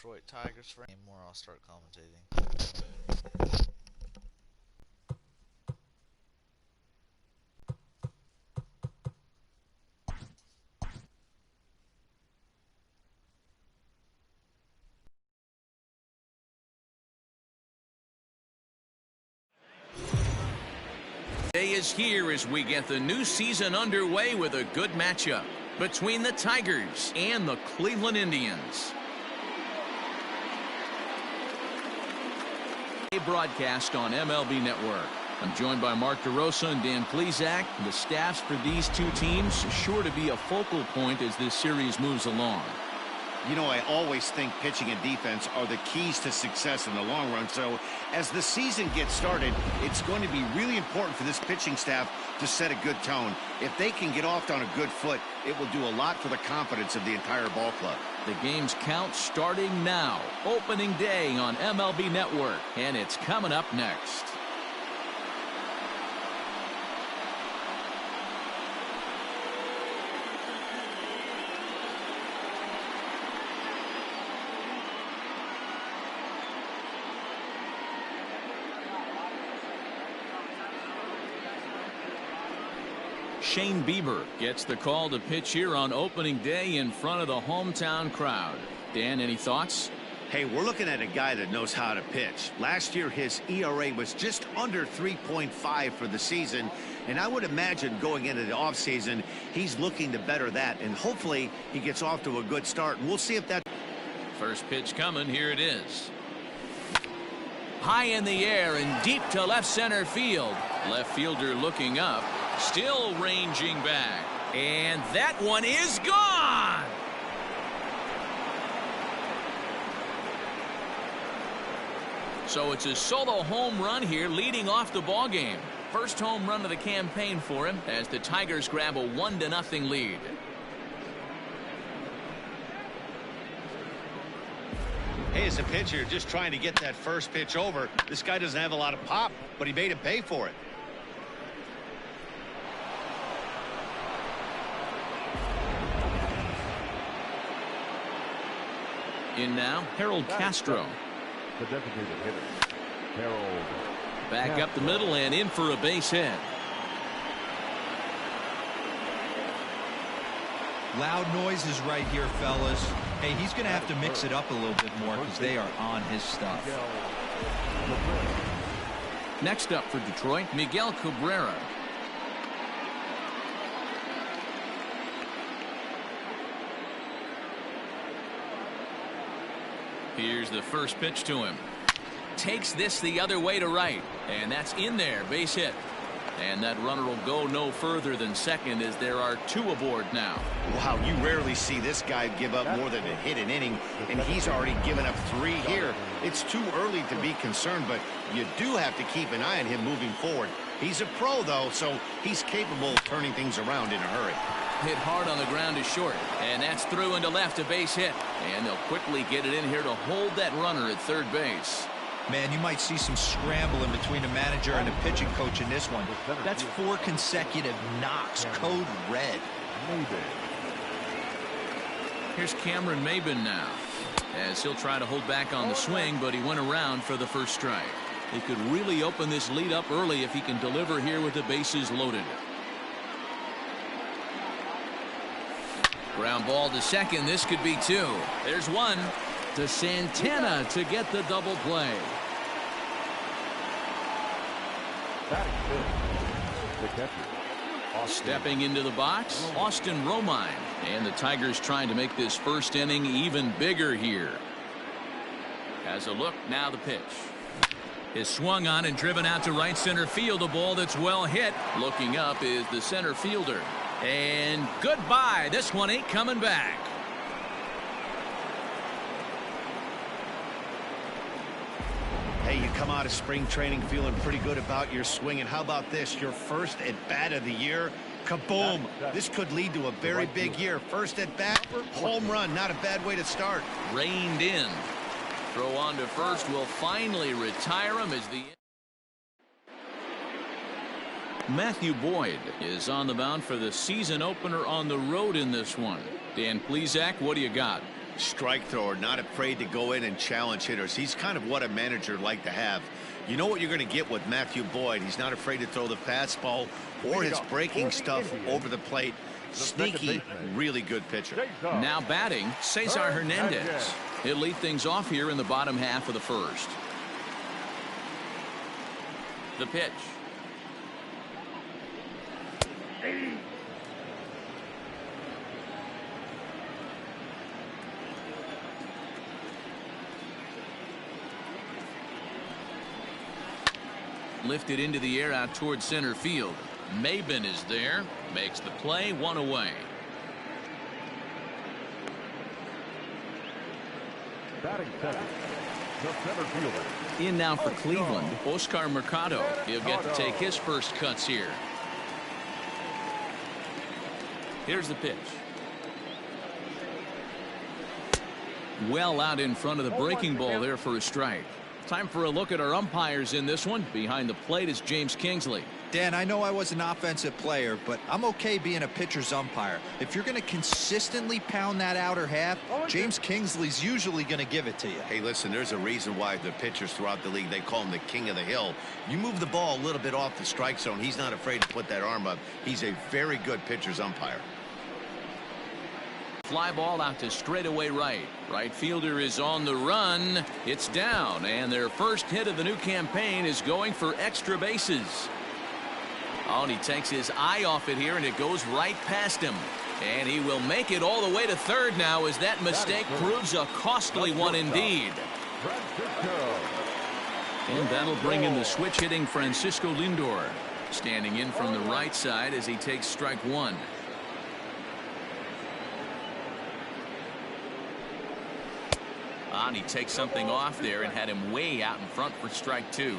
Detroit Tigers for more. I'll start commentating. Day is here as we get the new season underway with a good matchup between the Tigers and the Cleveland Indians. A broadcast on MLB Network. I'm joined by Mark DeRosa and Dan Plesac. The staffs for these two teams sure to be a focal point as this series moves along. You know, I always think pitching and defense are the keys to success in the long run. So as the season gets started, it's going to be really important for this pitching staff to set a good tone. If they can get off on a good foot, it will do a lot for the confidence of the entire ball club. The game's count starting now. Opening day on MLB Network, and it's coming up next. Shane Bieber gets the call to pitch here on opening day in front of the hometown crowd. Dan, any thoughts? Hey, we're looking at a guy that knows how to pitch. Last year, his ERA was just under 3.5 for the season, and I would imagine going into the offseason, he's looking to better that, and hopefully he gets off to a good start, and we'll see if that... First pitch coming, here it is. High in the air and deep to left center field. Left fielder looking up. Still ranging back. And that one is gone. So it's a solo home run here leading off the ball game. First home run of the campaign for him as the Tigers grab a 1-0 lead. Hey, as a pitcher, just trying to get that first pitch over. This guy doesn't have a lot of pop, but he made him pay for it. In now, Harold Castro. The designated hitter, Harold. Back up the middle and in for a base hit. Loud noises right here, fellas. Hey, he's going to have to mix it up a little bit more because they are on his stuff. Next up for Detroit, Miguel Cabrera. Here's the first pitch to him. Takes this the other way to right. And that's in there. Base hit. And that runner will go no further than second as there are two aboard now. Wow, you rarely see this guy give up more than a hit an inning, and he's already given up 3 here. It's too early to be concerned, but you do have to keep an eye on him moving forward. He's a pro, though, so he's capable of turning things around in a hurry. Hit hard on the ground is short, and that's through into left, a base hit. And they'll quickly get it in here to hold that runner at third base. Man, you might see some scrambling between a manager and a pitching coach in this one. That's 4 consecutive knocks. Code red. Here's Cameron Maybin now, as he'll try to hold back on the swing, but he went around for the first strike. They could really open this lead up early if he can deliver here with the bases loaded. Ground ball to second. This could be 2. There's 1 to Santana to get the double play. Stepping into the box, Austin Romine. And the Tigers trying to make this first inning even bigger here. Has a look, now the pitch. Is swung on and driven out to right center field. A ball that's well hit. Looking up is the center fielder. And goodbye. This one ain't coming back. Hey, you come out of spring training feeling pretty good about your swing, and how about this? Your first at-bat of the year. Kaboom! This could lead to a very big year. First at-bat, home run. Not a bad way to start. Reined in. Throw on to first will finally retire him as the... Matthew Boyd is on the mound for the season opener on the road in this one. Dan Plesac, what do you got? Strike thrower, not afraid to go in and challenge hitters. He's kind of what a manager would like to have. You know what you're going to get with Matthew Boyd. He's not afraid to throw the fastball or his breaking stuff over the plate. Sneaky, really good pitcher. Now batting, Cesar Hernandez. He'll lead things off here in the bottom half of the first. The pitch. Lifted into the air out towards center field. Maben is there, makes the play, one away. Batting second, the center fielder. In now for Cleveland, Oscar Mercado. He'll get to take his first cuts here. Here's the pitch. Well out in front of the breaking ball there for a strike. Time for a look at our umpires in this one. Behind the plate is James Kingsley. Dan, I know I was an offensive player, but I'm okay being a pitcher's umpire. If you're going to consistently pound that outer half, James Kingsley's usually going to give it to you. Hey, listen, there's a reason why the pitchers throughout the league, they call him the king of the hill. You move the ball a little bit off the strike zone, he's not afraid to put that arm up. He's a very good pitcher's umpire. Fly ball out to straightaway right. Right fielder is on the run. It's down, and their first hit of the new campaign is going for extra bases. Oh, and he takes his eye off it here, and it goes right past him. And he will make it all the way to third now, as that mistake proves a costly one indeed. And that'll bring in the switch hitting Francisco Lindor, standing in from the right side as he takes strike one. And he takes something off there and had him way out in front for strike two.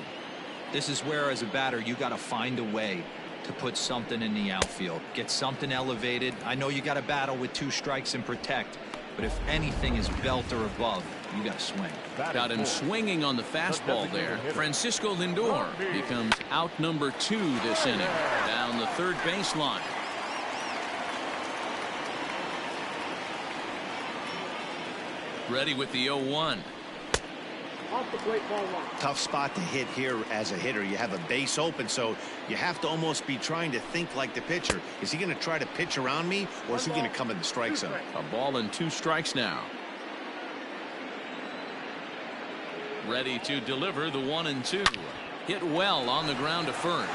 This is where, as a batter, you got to find a way to put something in the outfield. Get something elevated. I know you got to battle with 2 strikes and protect, but if anything is belt or above, you got to swing. Got him swinging on the fastball there. Francisco Lindor becomes out number 2 this inning. Down the third baseline. Ready with the 0-1. Tough spot to hit here as a hitter. You have a base open, so you have to almost be trying to think like the pitcher. Is he going to try to pitch around me, or is he going to come in the strike zone? A ball and 2 strikes now. Ready to deliver the 1-2. Hit well on the ground to first.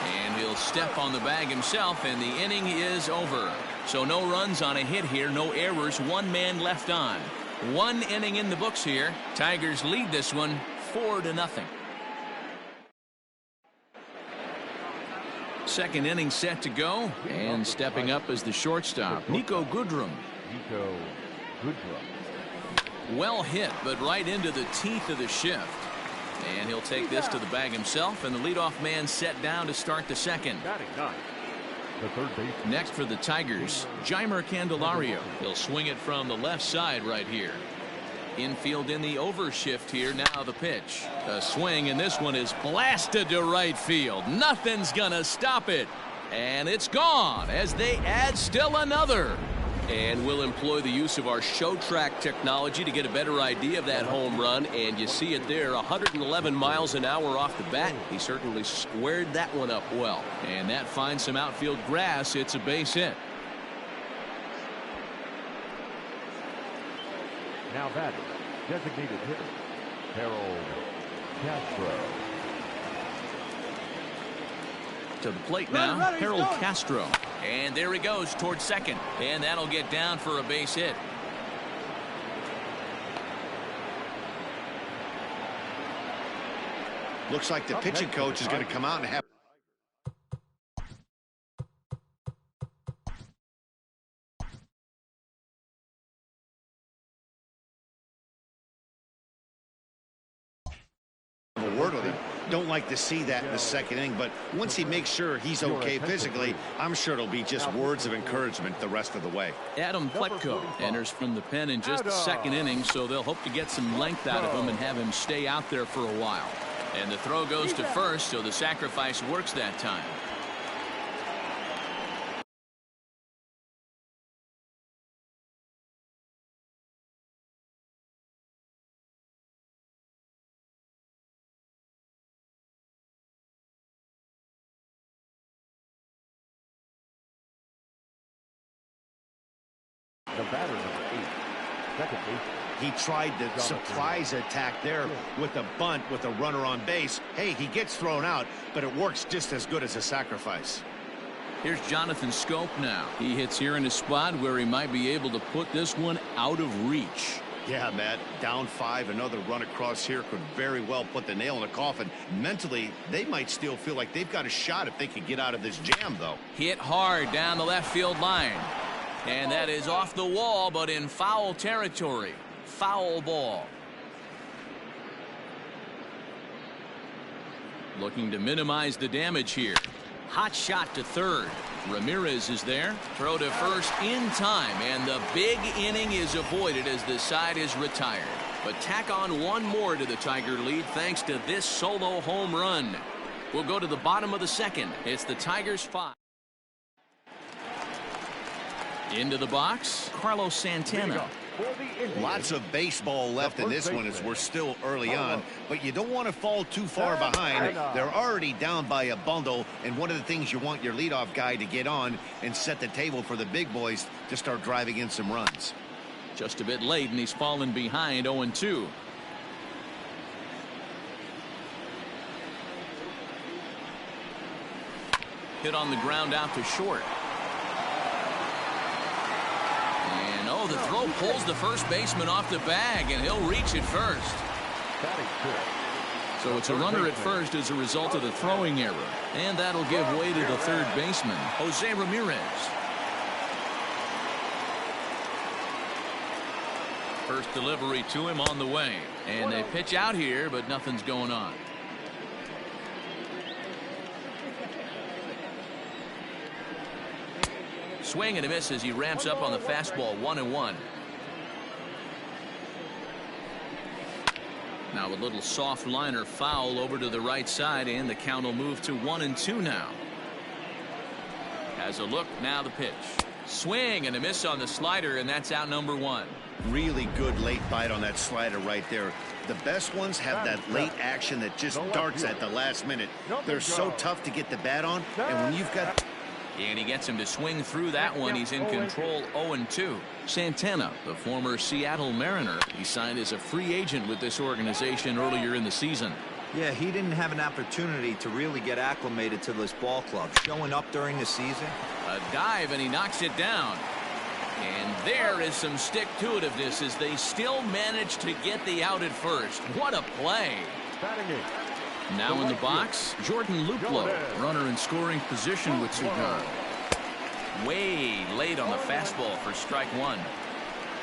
And he'll step on the bag himself, and the inning is over. So no runs on a hit here, no errors, 1 man left on. 1 inning in the books here. Tigers lead this one 4-0. Second inning set to go, and stepping up as the shortstop, Niko Goodrum. Well hit, but right into the teeth of the shift. And he'll take this to the bag himself, and the leadoff man set down to start the second. Next for the Tigers, Jeimer Candelario. He'll swing it from the left side right here. Infield in the overshift here. Now the pitch. A swing, and this one is blasted to right field. Nothing's gonna stop it. And it's gone as they add still another. And we'll employ the use of our show track technology to get a better idea of that home run. And you see it there, 111 miles an hour off the bat. He certainly squared that one up well. And that finds some outfield grass. It's a base hit. Now batting, designated hitter, Harold Castro. To the plate now, Harold Castro. And there he goes towards second. And that'll get down for a base hit. Looks like the pitching coach is going to come out and have a word with him. Don't like to see that in the second inning, but once he makes sure he's okay physically, I'm sure it'll be just words of encouragement the rest of the way. Adam Pletko enters from the pen in just the second inning, so they'll hope to get some length out of him and have him stay out there for a while. And the throw goes to first, so the sacrifice works that time. The batter, number 8, second baseman. He tried the surprise attack there with a bunt with a runner on base. Hey, he gets thrown out, but it works just as good as a sacrifice. Here's Jonathan Scope now. He hits here in a spot where he might be able to put this one out of reach. Yeah, Matt, down 5, another run across here could very well put the nail in the coffin. Mentally, they might still feel like they've got a shot if they could get out of this jam, though. Hit hard down the left field line. And that is off the wall, but in foul territory. Foul ball. Looking to minimize the damage here. Hot shot to third. Ramirez is there. Throw to first in time, and the big inning is avoided as the side is retired. But tack on one more to the Tiger lead thanks to this solo home run. We'll go to the bottom of the second. It's the Tigers 5. Into the box, Carlos Santana. Lots of baseball left in this one as we're still early on, but you don't want to fall too far behind. They're already down by a bundle, and one of the things you want your leadoff guy to get on and set the table for the big boys to start driving in some runs. Just a bit late, and he's fallen behind 0-2. Hit on the ground out to short. Oh, the throw pulls the first baseman off the bag, and he'll reach it first. So it's a runner at first as a result of the throwing error. And that'll give way to the third baseman, Jose Ramirez. First delivery to him on the way. And they pitch out here, but nothing's going on. Swing and a miss as he ramps up on the fastball. 1-1. Now a little soft liner foul over to the right side, and the count will move to 1-2 now. Has a look, now the pitch. Swing and a miss on the slider, and that's out number 1. Really good late bite on that slider right there. The best ones have that late action that just darts at the last minute. They're so tough to get the bat on, and when you've got... And he gets him to swing through that one. He's in control. 0-2. Santana, the former Seattle Mariner, he signed as a free agent with this organization earlier in the season. Yeah, he didn't have an opportunity to really get acclimated to this ball club. Showing up during the season. A dive, and he knocks it down. And there is some stick-to-itiveness as they still manage to get the out at first. What a play. Now in the box, Jordan Luplow, runner in scoring position with 2 gone. Way late on the fastball for strike 1.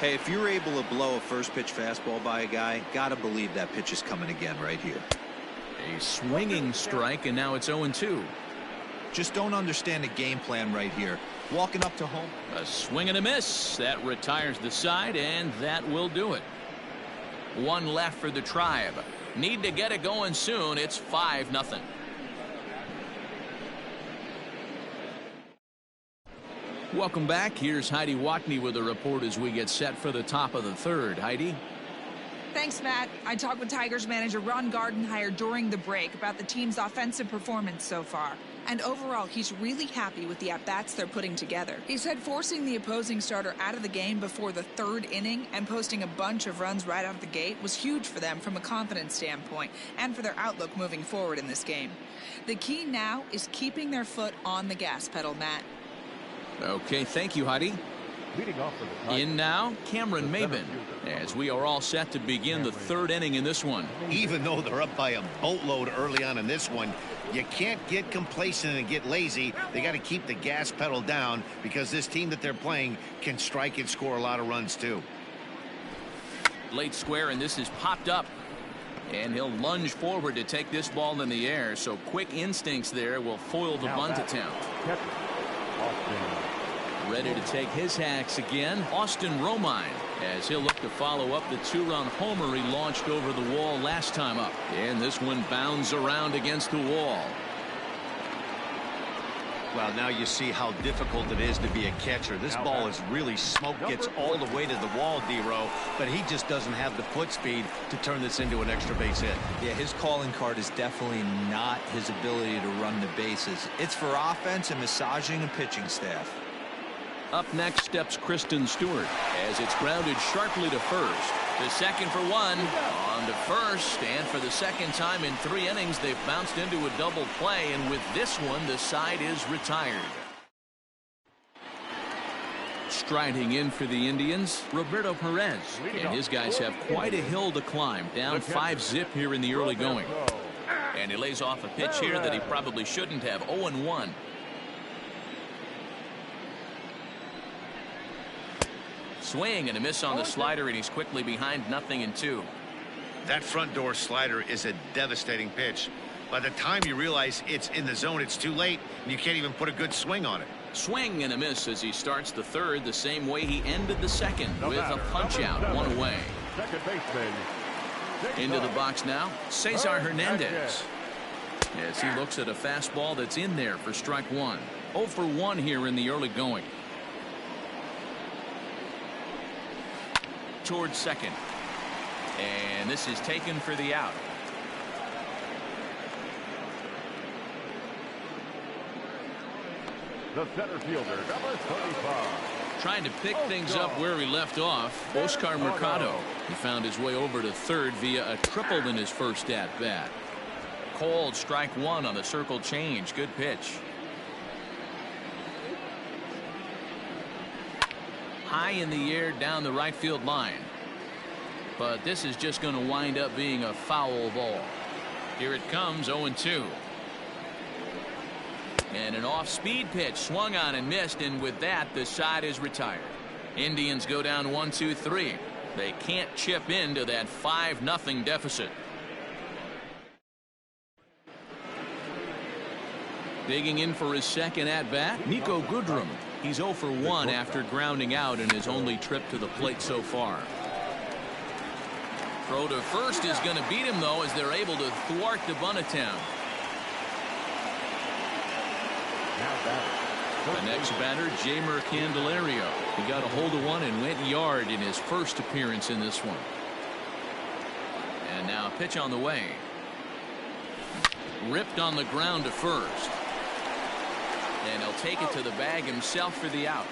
Hey, if you're able to blow a first pitch fastball by a guy, gotta believe that pitch is coming again right here. A swinging strike, and now it's 0-2. Just don't understand the game plan right here. Walking up to home. A swing and a miss. That retires the side, and that will do it. 1 left for the Tribe. Need to get it going soon. It's 5-0. Welcome back. Here's Heidi Watney with a report as we get set for the top of the third. Heidi? Thanks, Matt. I talked with Tigers manager Ron Gardenhire during the break about the team's offensive performance so far. And overall, he's really happy with the at-bats they're putting together. He said forcing the opposing starter out of the game before the 3rd inning and posting a bunch of runs right out of the gate was huge for them from a confidence standpoint and for their outlook moving forward in this game. The key now is keeping their foot on the gas pedal, Matt. Okay, thank you, Heidi. In now, Cameron Maybin, as we are all set to begin the 3rd inning in this one. Even though they're up by a boatload early on in this one, you can't get complacent and get lazy. They got to keep the gas pedal down because this team that they're playing can strike and score a lot of runs too. Late square, and this is popped up. And he'll lunge forward to take this ball in the air, so quick instincts there will foil the bunt attempt. Ready to take his hacks again, Austin Romine, as he'll look to follow up the 2-run homer he launched over the wall last time up. And this one bounds around against the wall. Well, now you see how difficult it is to be a catcher. This ball is really smoked, gets all the way to the wall, D-Row, but he just doesn't have the foot speed to turn this into an extra base hit. Yeah, his calling card is definitely not his ability to run the bases. It's for offense and massaging a pitching staff. Up next steps Kristen Stewart as it's grounded sharply to first. The second for one, on to first, and for the second time in 3 innings, they've bounced into a double play, and with this one, the side is retired. Striding in for the Indians, Roberto Perez, and his guys have quite a hill to climb, down 5-zip here in the early going. And he lays off a pitch here that he probably shouldn't have. 0-1. Swing and a miss on the slider, and he's quickly behind 0-2. That front door slider is a devastating pitch. By the time you realize it's in the zone, it's too late, and you can't even put a good swing on it. Swing and a miss as he starts the third the same way he ended the second, with a punch out, 1 away. Second baseman. Into the box now, Cesar Hernandez. As he looks at a fastball that's in there for strike 1. 0 for 1 here in the early going. Towards second. And this is taken for the out. The center fielder, number 35. Trying to pick things up where he left off, Oscar Mercado. He found his way over to third via a triple in his first at-bat. Called strike 1 on the circle change. Good pitch. High in the air down the right field line. But this is just going to wind up being a foul ball. Here it comes, 0-2. And an off-speed pitch swung on and missed, and with that the side is retired. Indians go down 1-2-3. They can't chip into that 5-0 deficit. Digging in for his second at-bat, Niko Goodrum. He's 0 for 1 after grounding out in his only trip to the plate so far. Throw to first is going to beat him, though, as they're able to thwart the bunt attempt. The next batter, Jeimer Candelario. He got a hold of one and went yard in his first appearance in this one. And now a pitch on the way. Ripped on the ground to first. And he'll take it to the bag himself for the out.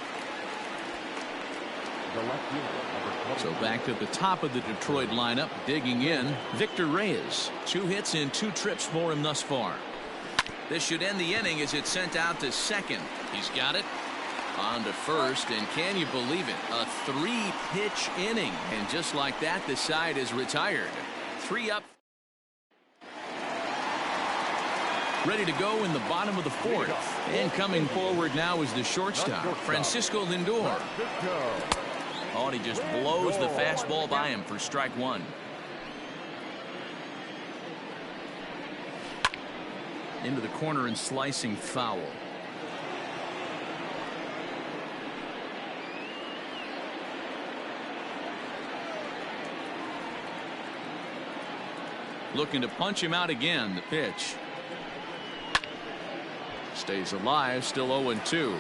So back to the top of the Detroit lineup, digging in, Victor Reyes. 2 hits in 2 trips for him thus far. This should end the inning as it's sent out to second. He's got it. On to first, and can you believe it? A 3-pitch inning. And just like that, the side is retired. 3 up. Ready to go in the bottom of the 4th. And coming forward now is the shortstop, Francisco Lindor. Oh, and he just blows the fastball by him for strike 1. Into the corner and slicing foul. Looking to punch him out again. The pitch. Stays alive, still 0-2.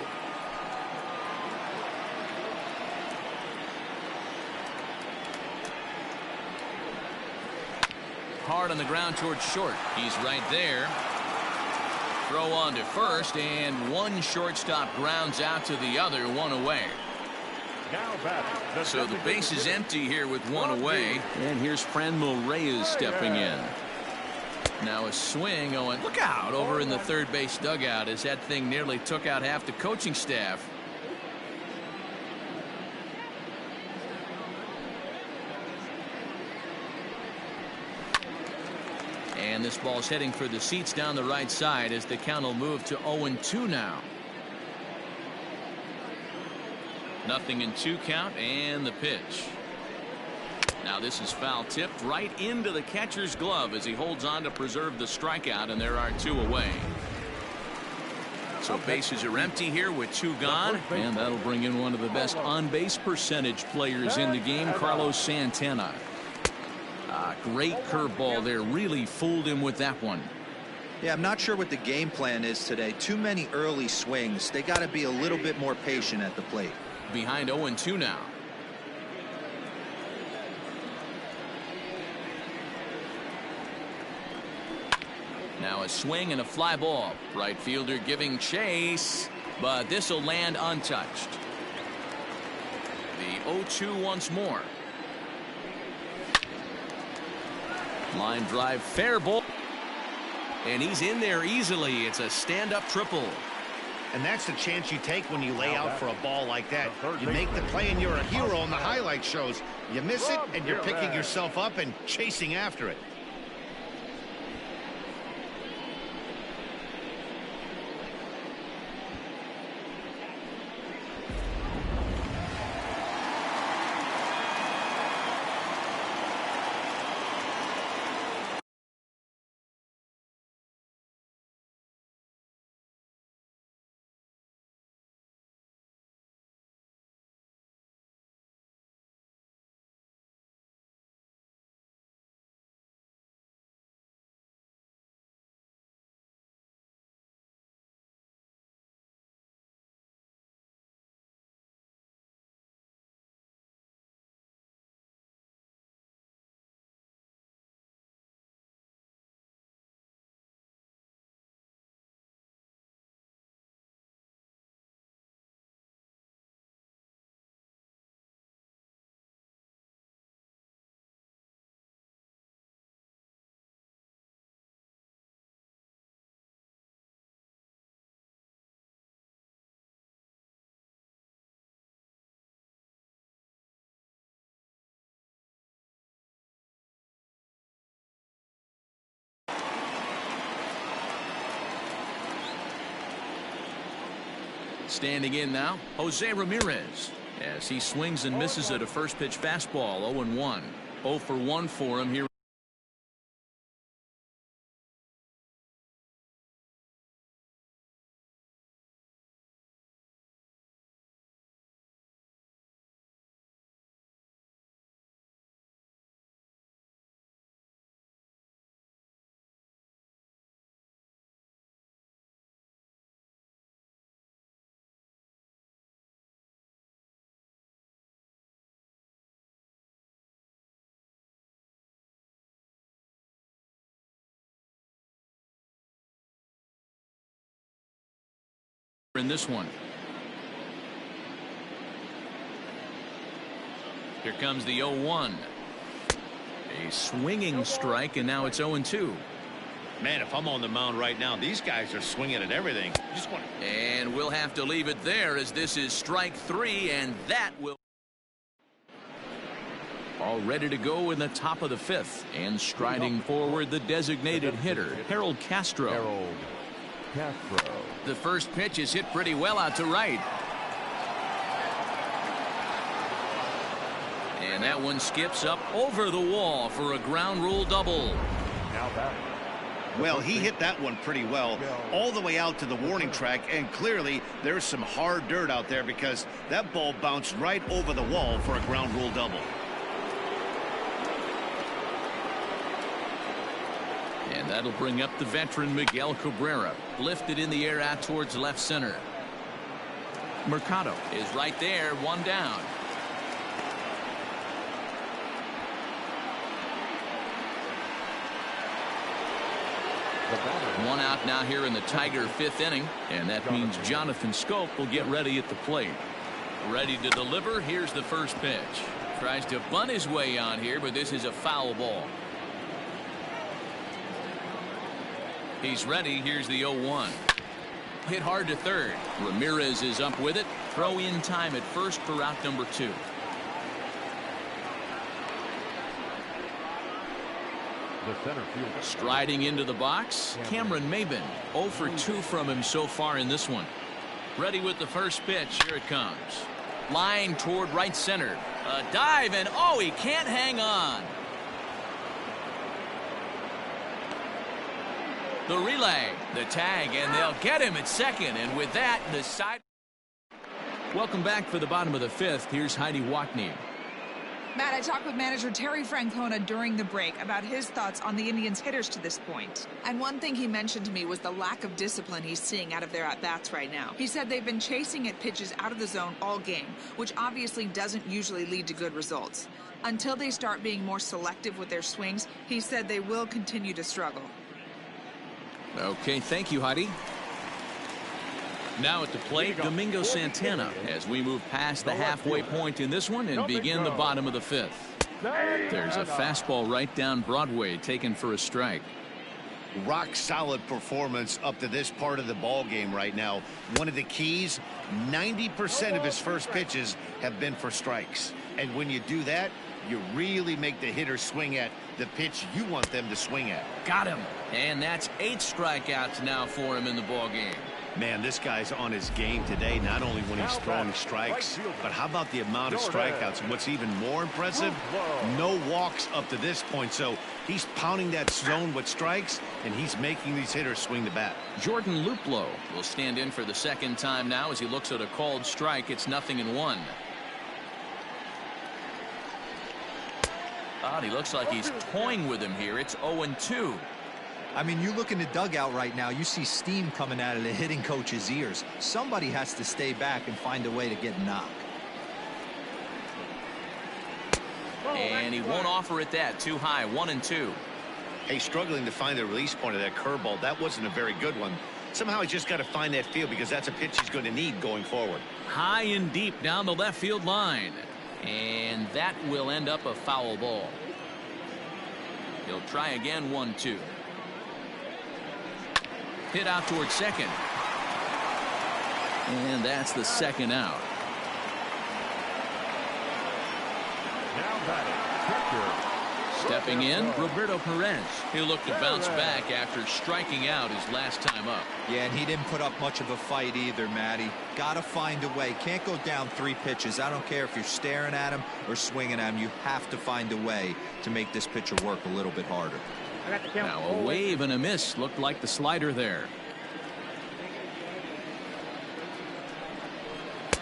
Hard on the ground towards short. He's right there. Throw on to first, and one shortstop grounds out to the other, 1 away. So the base is empty here with 1 away, and here's Franmil Reyes stepping in. Now a swing going, look out, over in the third base dugout as that thing nearly took out half the coaching staff. And this ball's heading for the seats down the right side as the count will move to 0-2 now. 0-2 count, and the pitch. Now this is foul tipped right into the catcher's glove as he holds on to preserve the strikeout, and there are 2 away. So bases are empty here with 2 gone, and that'll bring in one of the best on-base percentage players in the game, Carlos Santana. Great curveball there, really fooled him with that one. Yeah, I'm not sure what the game plan is today. Too many early swings. They got to be a little bit more patient at the plate. Behind 0-2 now. Now a swing and a fly ball. Right fielder giving chase, but this will land untouched. The 0-2 once more. Line drive, fair ball. And he's in there easily. It's a stand-up triple. And that's the chance you take when you lay out for a ball like that. You make the play and you're a hero in the highlight shows. You miss it and you're picking yourself up and chasing after it. Standing in now, Jose Ramirez, as he swings and misses at a first pitch fastball. 0-1. 0 for 1 for him here. In this one. Here comes the 0-1. A swinging strike, and now it's 0-2. Man, if I'm on the mound right now, these guys are swinging at everything. And we'll have to leave it there, as this is strike 3, and that will. All ready to go in the top of the 5th, and striding forward the designated hitter, Harold Castro. The first pitch is hit pretty well out to right. And that one skips up over the wall for a ground rule double. Well, he hit that one pretty well all the way out to the warning track, and clearly there's some hard dirt out there because that ball bounced right over the wall for a ground rule double. And that'll bring up the veteran Miguel Cabrera, lifted in the air out towards left center. Mercado is right there, 1 down. One out now here in the Tiger 5th inning, and that means Jonathan Schoop will get ready at the plate. Ready to deliver. Here's the first pitch. Tries to bunt his way on here, but this is a foul ball. He's ready. Here's the 0-1. Hit hard to third. Ramirez is up with it. Throw in time at first for out number 2. The center fielder. Striding into the box, Cameron Maybin. 0 for 2 from him so far in this one. Ready with the first pitch. Here it comes. Line toward right center. A dive, and oh, he can't hang on. The relay, the tag, and they'll get him at second. And with that, the side. Welcome back for the bottom of the 5th. Here's Heidi Watney. Matt, I talked with manager Terry Francona during the break about his thoughts on the Indians' hitters to this point. And one thing he mentioned to me was the lack of discipline he's seeing out of their at-bats right now. He said they've been chasing at pitches out of the zone all game, which obviously doesn't usually lead to good results. Until they start being more selective with their swings, he said they will continue to struggle. Okay, thank you, Heidi. Now at the plate, Domingo Santana, as we move past the halfway point in this one and begin the bottom of the fifth. There's a fastball right down Broadway taken for a strike. Rock solid performance up to this part of the ball game right now. One of the keys, 90% of his first pitches have been for strikes. And when you do that, you really make the hitter swing at the pitch you want them to swing at. Got him. And that's 8 strikeouts now for him in the ball game. Man, this guy's on his game today, not only when he's throwing strikes, but how about the amount of strikeouts? And what's even more impressive, no walks up to this point. So he's pounding that zone with strikes, and he's making these hitters swing the bat. Jordan Luplow will stand in for the second time now as he looks at a called strike. It's 0-1. He looks like he's toying with him here. It's 0-2. I mean, you look in the dugout right now, you see steam coming out of the hitting coach's ears. Somebody has to stay back and find a way to get knocked. And he won't offer it that. Too high. 1-2. Hey, struggling to find the release point of that curveball. That wasn't a very good one. Somehow he's just got to find that field because that's a pitch he's going to need going forward. High and deep down the left field line. And that will end up a foul ball. He'll try again. 1-2. Hit out towards second. And that's the second out. Now batting, Stepping in, Roberto Perez. He'll look to bounce back after striking out his last time up. Yeah, and he didn't put up much of a fight either, Matty. Gotta find a way. Can't go down 3 pitches. I don't care if you're staring at him or swinging at him. You have to find a way to make this pitcher work a little bit harder. Now a wave and a miss. Looked like the slider there.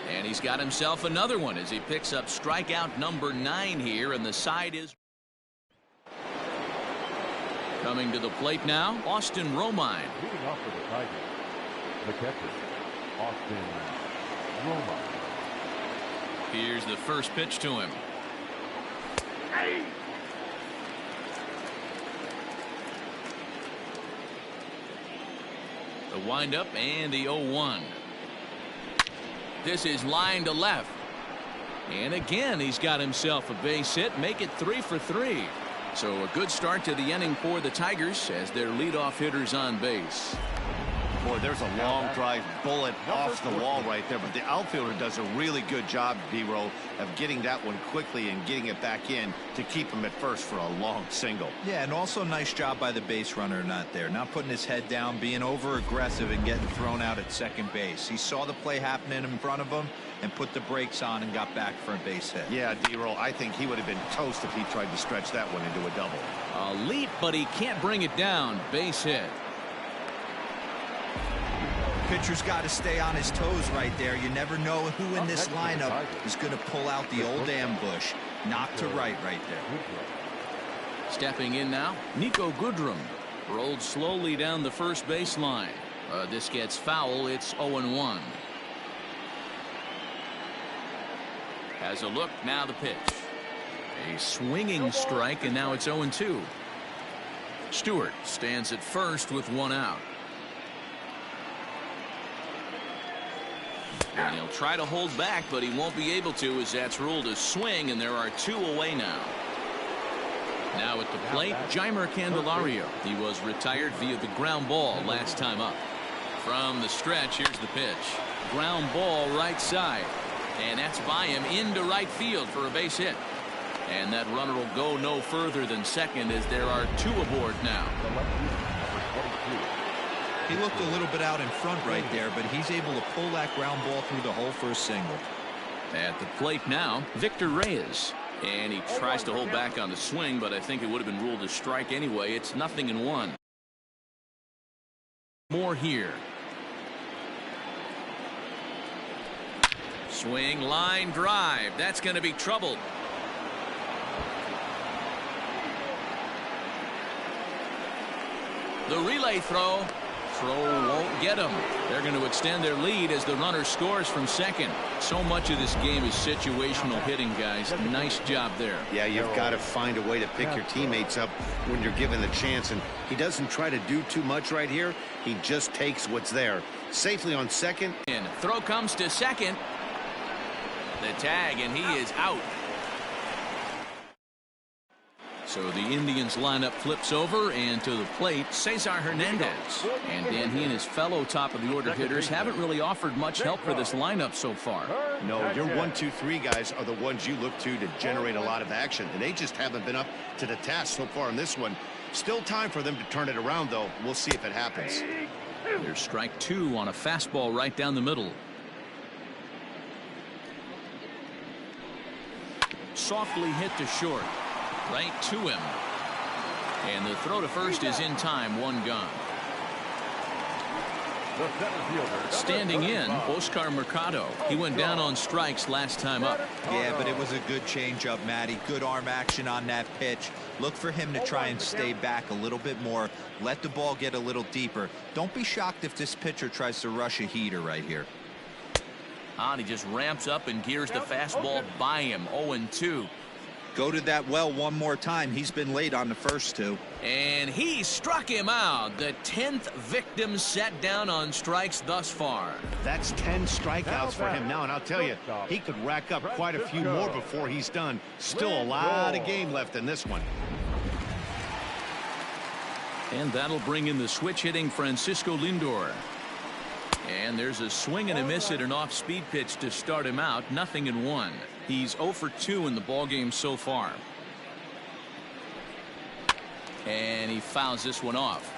And he's got himself another one as he picks up strikeout number 9 here, and the side is coming to the plate now. Austin Romine. leading off for the Tigers, the catcher, Austin Romine. Here's the first pitch to him. The windup and the 0-1. This is line to left. And again, he's got himself a base hit. Make it 3 for 3. So a good start to the inning for the Tigers as their leadoff hitter's on base. Boy, there's a long drive bullet off the wall right there, but the outfielder does a really good job, D-Roll, of getting that one quickly and getting it back in to keep him at first for a long single. Yeah, and also nice job by the base runner not there. Not putting his head down, being over aggressive and getting thrown out at second base. He saw the play happening in front of him and put the brakes on and got back for a base hit. Yeah, D-Roll, I think he would have been toast if he tried to stretch that one into a double. A leap, but he can't bring it down. Base hit. Pitcher's got to stay on his toes right there. You never know who in this lineup is going to pull out the old ambush. Knock to right there. Stepping in now, Nico Goodrum. Rolled slowly down the first baseline. This gets foul. It's 0-1. Has a look. Now the pitch. A swinging strike, and now it's 0-2. Stewart stands at first with 1 out. And he'll try to hold back, but he won't be able to as that's ruled a swing, and there are 2 away now. Now at the plate, Jeimer Candelario. He was retired via the ground ball last time up. From the stretch, here's the pitch. Ground ball right side. And that's by him into right field for a base hit. And that runner will go no further than second as there are 2 aboard now. He looked a little bit out in front right there, but he's able to pull that ground ball through the hole for a single. At the plate now, Victor Reyes. And he tries to hold back on the swing, but I think it would have been ruled a strike anyway. It's 0-1. More here. Swing, line drive. That's going to be troubled. The relay throw. throw won't get him. They're going to extend their lead as the runner scores from second. So much of this game is situational hitting, guys. Nice job there. Yeah, you've got to find a way to pick your teammates up when you're given the chance, and he doesn't try to do too much right here. He just takes what's there. Safely on second. And throw comes to second. The tag, and he is out. So the Indians lineup flips over, and to the plate, Cesar Hernandez. And Dan, he and his fellow top-of-the-order hitters haven't really offered much help for this lineup so far. No, your 1, 2, 3 guys are the ones you look to generate a lot of action, and they just haven't been up to the task so far in this one. Still time for them to turn it around, though. We'll see if it happens. There's strike 2 on a fastball right down the middle. Softly hit to short. Right to him. And the throw to first is in time. 1 gone. Standing in, Oscar Mercado. He went down on strikes last time up. Yeah, but it was a good changeup, Matty. Good arm action on that pitch. Look for him to try and stay back a little bit more. Let the ball get a little deeper. Don't be shocked if this pitcher tries to rush a heater right here. And he just ramps up and gears the fastball by him. 0-2. Go to that well one more time. He's been late on the first 2. And he struck him out. The 10th victim set down on strikes thus far. That's 10 strikeouts for him now, and I'll tell you, he could rack up quite a few more before he's done. Still a lot of game left in this one. And that'll bring in the switch hitting Francisco Lindor. And there's a swing and a miss at an off-speed pitch to start him out. 0-1. He's 0 for 2 in the ballgame so far. And he fouls this one off.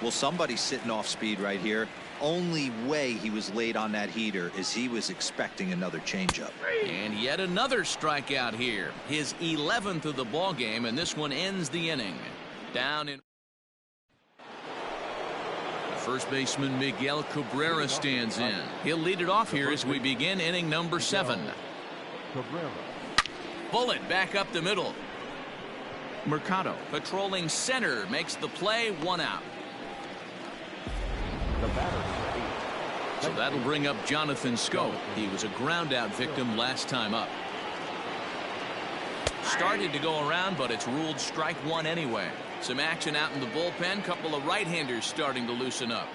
Well, somebody's sitting off speed right here. Only way he was late on that heater is he was expecting another changeup. And yet another strikeout here. His 11th of the ballgame, and this one ends the inning. Down in. First baseman Miguel Cabrera stands in. He'll lead it off here as we begin inning number 7. Bullet back up the middle. Mercado patrolling center makes the play. 1 out. So that'll bring up Jonathan Schoop. He was a ground out victim last time up. Started to go around, but it's ruled strike 1 anyway. Some action out in the bullpen. Couple of right-handers starting to loosen up.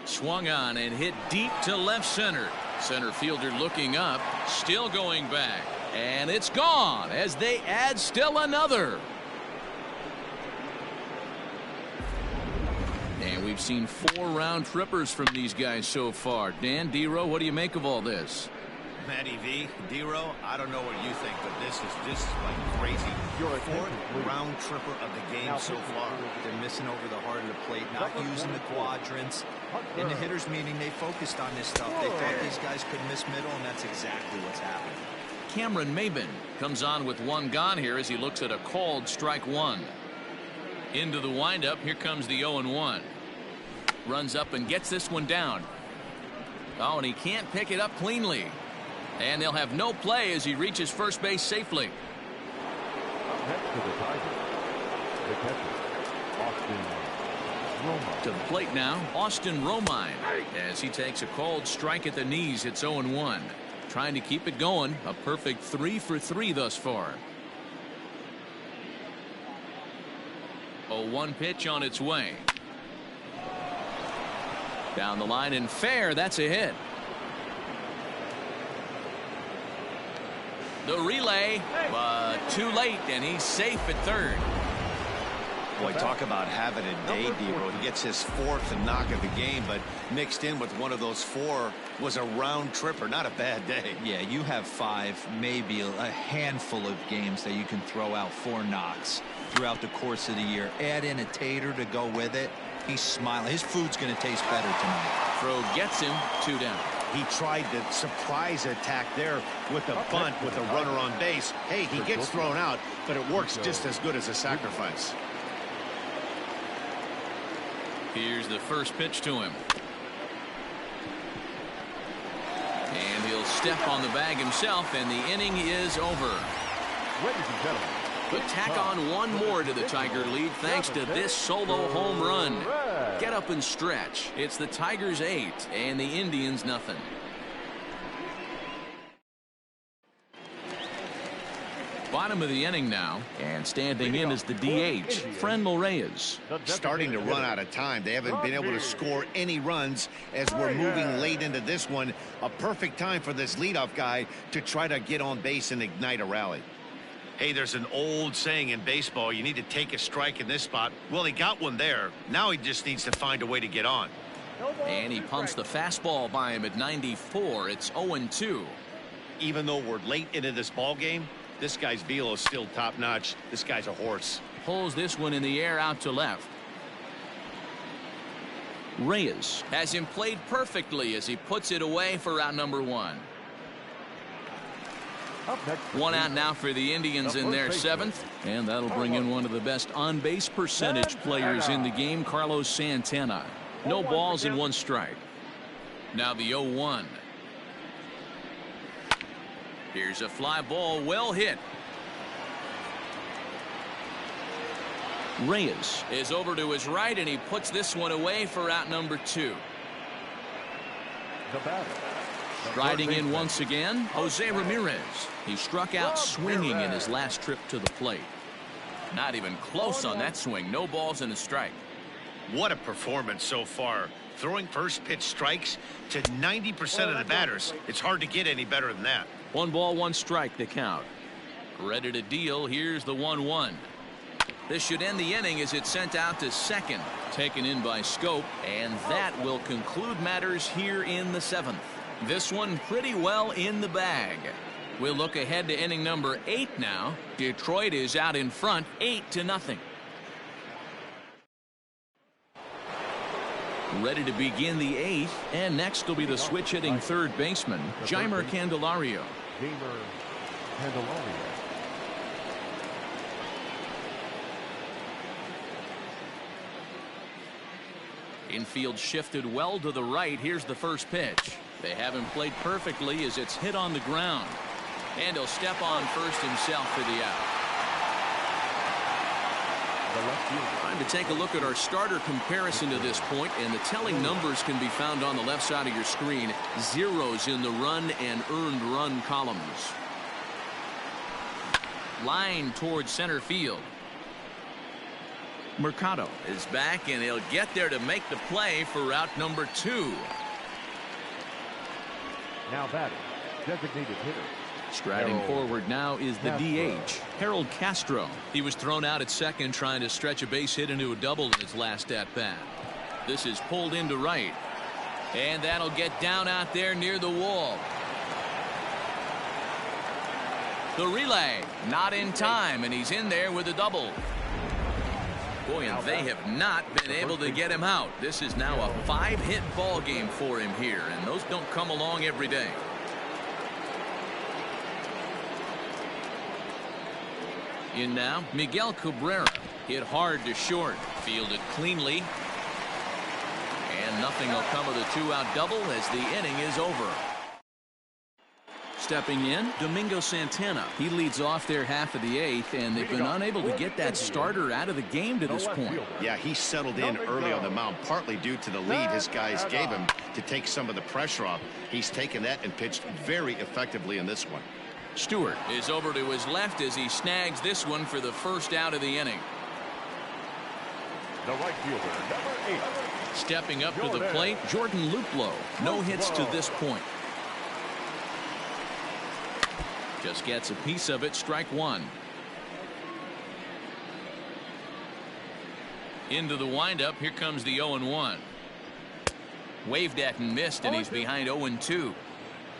Swung on and hit deep to left center. Center fielder looking up, still going back, and it's gone as they add still another. And we've seen 4 round trippers from these guys so far. Dan, D-Row, what do you make of all this? Matty V, D-Row, I don't know what you think, but this is like crazy. You're a 4th round tripper of the game so far. They're missing over the heart of the plate, not using the quadrants. In the hitters meeting, they focused on this stuff. They thought these guys could miss middle, and that's exactly what's happening. Cameron Maybin comes on with 1 gone here as he looks at a called strike 1. Into the windup, here comes the 0-1. Runs up and gets this one down. Oh, and he can't pick it up cleanly. And they'll have no play as he reaches first base safely. To the plate now, Austin Romine, as he takes a called strike at the knees. It's 0-1. Trying to keep it going. A perfect 3 for 3 thus far. 0-1 pitch on its way. Down the line and fair. That's a hit. The relay, but too late, and he's safe at third. Boy, talk about having a day, D-Row. He gets his 4th knock of the game, but mixed in with one of those 4 was a round tripper. Not a bad day. Yeah, you have 5, maybe a handful of games that you can throw out 4 knocks throughout the course of the year. Add in a tater to go with it. He's smiling. His food's going to taste better tonight. Throw gets him. 2 down. He tried the surprise attack there with a bunt with a runner on base. Hey, he gets thrown out, but it works just as good as a sacrifice. Here's the first pitch to him. And he'll step on the bag himself, and the inning is over. Ladies and gentlemen, But tack on one more to the Tiger lead thanks to this solo home run. Get up and stretch. It's the Tigers 8 and the Indians nothing. Bottom of the inning now, and standing in is the DH, Franmil Reyes. Starting to run out of time. They haven't been able to score any runs as we're moving late into this one. A perfect time for this leadoff guy to try to get on base and ignite a rally. Hey, there's an old saying in baseball, you need to take a strike in this spot. Well, he got one there. Now he just needs to find a way to get on. And he pumps the fastball by him at 94. It's 0-2. Even though we're late into this ball game, this guy's velo is still top-notch. This guy's a horse. Pulls this one in the air out to left. Reyes has him played perfectly as he puts it away for out number 1. One out now for the Indians in their 7th, and that'll bring in one of the best on-base percentage players in the game, Carlos Santana. No balls and 1 strike. Now the 0-1. Here's a fly ball, well hit. Reyes is over to his right, and he puts this one away for out number 2. The batter. Striding in once again, Jose Ramirez. He struck out swinging in his last trip to the plate. Not even close on that swing. No balls and a strike. What a performance so far. Throwing first pitch strikes to 90% of the batters. It's hard to get any better than that. 1 ball, 1 strike to count. Ready to deal. Here's the 1-1. This should end the inning as it's sent out to second. Taken in by Scope, and that will conclude matters here in the 7th. This one pretty well in the bag. We'll look ahead to inning number 8 now. Detroit is out in front 8-0. Ready to begin the 8th, and next will be the switch hitting third baseman, Jeimer Candelario. Jeimer Candelario. Infield shifted well to the right. Here's the first pitch. They have him played perfectly as it's hit on the ground. And he'll step on first himself for the out. Time to take a look at our starter comparison to this point, and the telling numbers can be found on the left side of your screen. Zeros in the run and earned run columns. Line towards center field. Mercado is back, and he'll get there to make the play for route number 2. Now batting, designated hitter. Striding forward now is the DH, Harold Castro. He was thrown out at second trying to stretch a base hit into a double in his last at-bat. This is pulled into right, and that'll get down out there near the wall. The relay not in time, and he's in there with a double. Boy, and they have not been able to get him out. This is now a 5-hit ball game for him here, and those don't come along every day. In now, Miguel Cabrera. Hit hard to short. Fielded cleanly. And nothing will come of the 2-out double as the inning is over. Stepping in, Domingo Santana. He leads off their half of the 8th, and they've been unable to get that starter out of the game to this point. Yeah, he settled in early on the mound, partly due to the lead his guys gave him to take some of the pressure off. He's taken that and pitched very effectively in this one. Stewart is over to his left as he snags this one for the first out of the inning. The right fielder, number 8. Stepping up to the plate, Jordan Luplow. No hits to this point. Just gets a piece of it. Strike 1. Into the windup. Here comes the 0-1. Waved at and missed, and he's behind 0-2.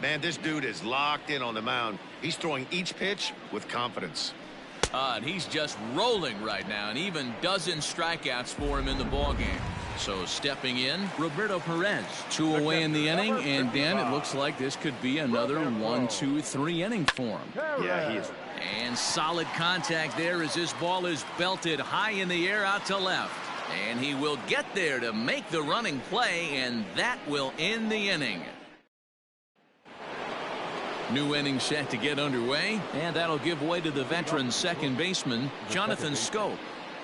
Man, this dude is locked in on the mound. He's throwing each pitch with confidence. And he's just rolling right now, and even dozen strikeouts for him in the ballgame. So stepping in, Roberto Perez. 2 away in the inning, and Dan, it looks like this could be another 1, 2, 3 inning for him. Yeah, he is. And solid contact there as this ball is belted high in the air out to left. And he will get there to make the running play, and that will end the inning. New inning set to get underway, and that'll give way to the veteran second baseman, Jonathan Schoop.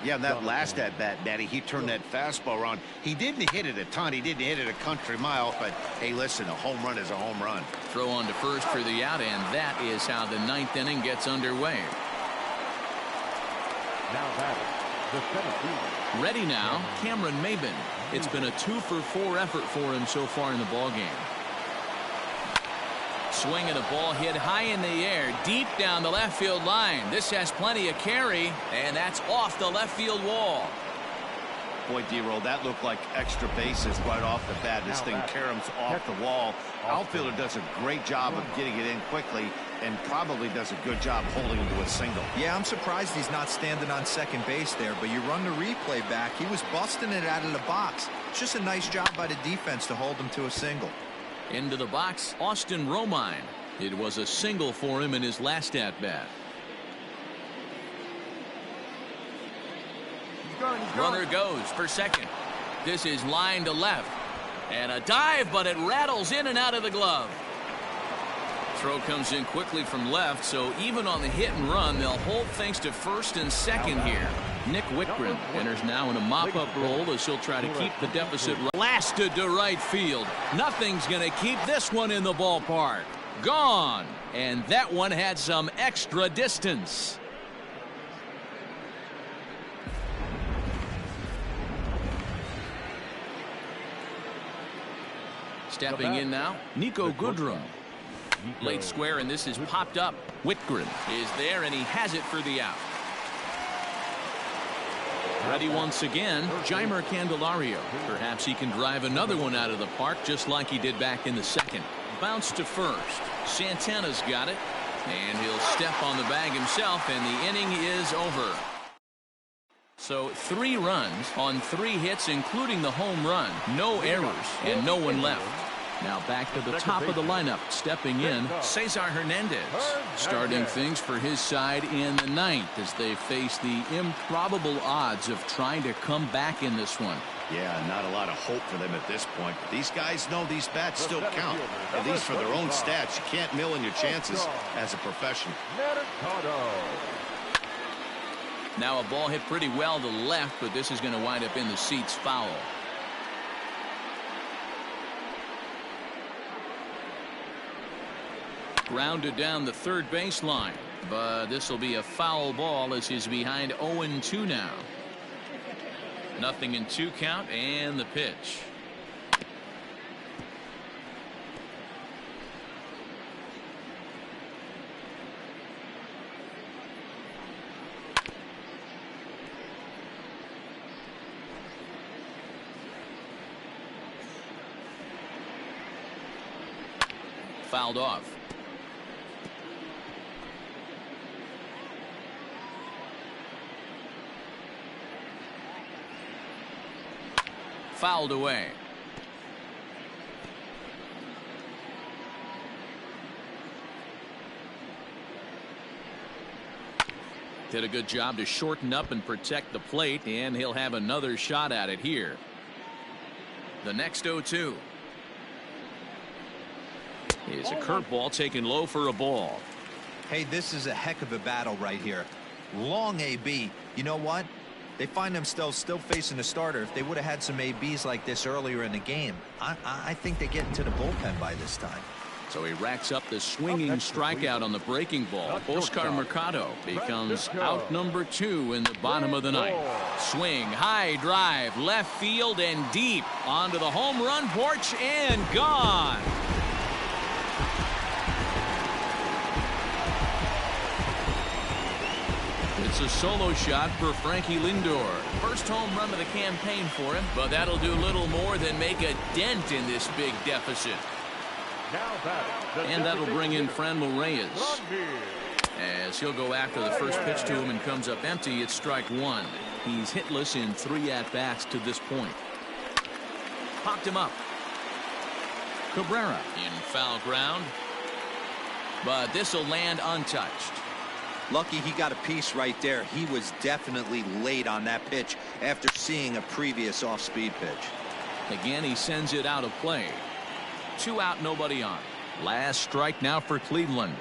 Yeah, that last at-bat, Matty, he turned that fastball around. He didn't hit it a ton. He didn't hit it a country mile. But, hey, listen, a home run is a home run. Throw on to first for the out, and that is how the ninth inning gets underway. Now batting, the center fielder. Ready now, Cameron Maybin. It's been a 2-for-4 effort for him so far in the ballgame. Swinging a ball hit high in the air, deep down the left field line. This has plenty of carry, and that's off the left field wall. Boy, D-Roll, that looked like extra bases right off the bat. This thing caroms off the wall. Outfielder does a great job of getting it in quickly and probably does a good job holding him to a single. Yeah, I'm surprised he's not standing on second base there, but you run the replay back. He was busting it out of the box. It's just a nice job by the defense to hold him to a single. Into the box, Austin Romine. It was a single for him in his last at-bat. Runner goes for second. This is line to left. And a dive, but it rattles in and out of the glove. Throw comes in quickly from left, so even on the hit and run, they'll hold things to first and second here. Nick Whitgren enters now in a mop-up role as he'll try to keep the deficit. Blasted to right field. Nothing's going to keep this one in the ballpark. Gone. And that one had some extra distance. Stepping in now, Nico Goodrum. Late square, and this is popped up. Whitgren is there, and he has it for the out. Ready once again, Jeimer Candelario. Perhaps he can drive another one out of the park just like he did back in the second. Bounce to first. Santana's got it, and he'll step on the bag himself, and the inning is over. So 3 runs on 3 hits, including the home run. No errors, and no one left. Now back to the top of the lineup. Stepping in, Cesar Hernandez. Starting things for his side in the 9th as they face the improbable odds of trying to come back in this one. Yeah, not a lot of hope for them at this point. But these guys know these bats still count. At least for their own stats. You can't mill in your chances as a professional. Now a ball hit pretty well to left, but this is going to wind up in the seats foul. Grounded down the third baseline, but this will be a foul ball as he's behind 0-2 now. 0-2 count, and the pitch. Fouled off. Fouled away. Did a good job to shorten up and protect the plate, and he'll have another shot at it here. The next 0-2 is a curveball taken low for a ball. Hey, this is a heck of a battle right here. Long AB. You know what? They find themselves still facing a starter. If they would have had some ABs like this earlier in the game, I think they get into the bullpen by this time. So he racks up the swinging strikeout on the breaking ball. Oscar Mercado becomes out number 2 in the bottom of the 9th. Swing, high drive, left field and deep onto the home run porch and gone. It's a solo shot for Frankie Lindor. First home run of the campaign for him, but that'll do little more than make a dent in this big deficit. And that'll bring in Franmil Reyes. As he'll go after the first pitch to him and comes up empty, it's strike 1. He's hitless in 3 at-bats to this point. Popped him up. Cabrera in foul ground, but this will land untouched. Lucky he got a piece right there. He was definitely late on that pitch after seeing a previous off-speed pitch. Again, he sends it out of play. 2 out, nobody on. Last strike now for Cleveland.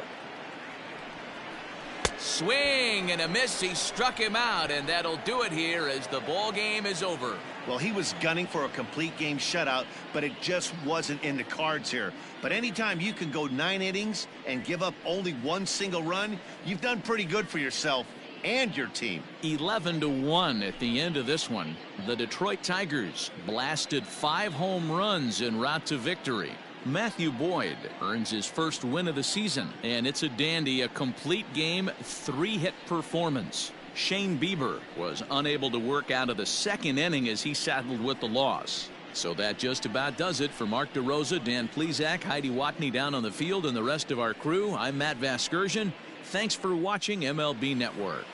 Swing and a miss. He struck him out, and that'll do it here as the ball game is over. Well, he was gunning for a complete game shutout, but it just wasn't in the cards here. But anytime you can go 9 innings and give up only 1 single run, you've done pretty good for yourself and your team. 11-1 at the end of this one. The Detroit Tigers blasted 5 home runs en route to victory. Matthew Boyd earns his first win of the season, and it's a dandy, a complete game, 3-hit performance. Shane Bieber was unable to work out of the second inning as he saddled with the loss. So that just about does it for Mark DeRosa, Dan Plesac, Heidi Watney down on the field, and the rest of our crew. I'm Matt Vasgersian. Thanks for watching MLB Network.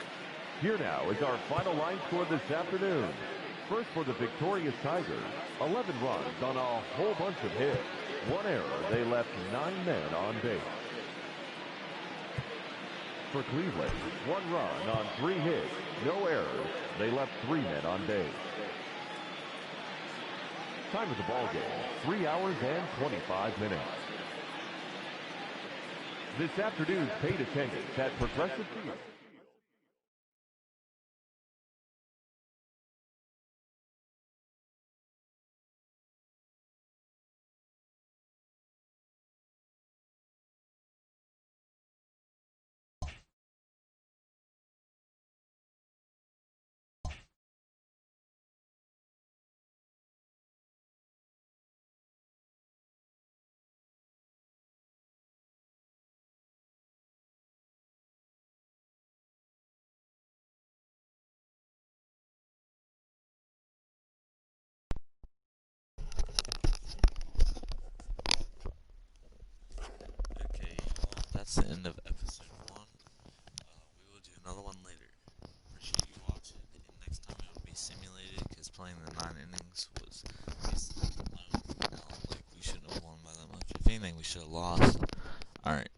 Here now is our final line score this afternoon. First for the victorious Tigers, 11 runs on a whole bunch of hits. 1 error, they left 9 men on base. For Cleveland, 1 run on 3 hits, no errors, they left 3 men on base. Time of the ball game, 3 hours and 25 minutes. This afternoon's paid attendance at Progressive Field. Okay, well, that's the end of episode 1. We will do another one later. Appreciate you watching, and next time it will be simulated, because playing the 9 innings was basically alone. Like, we shouldn't have won by that much. If anything, we should have lost. Alright.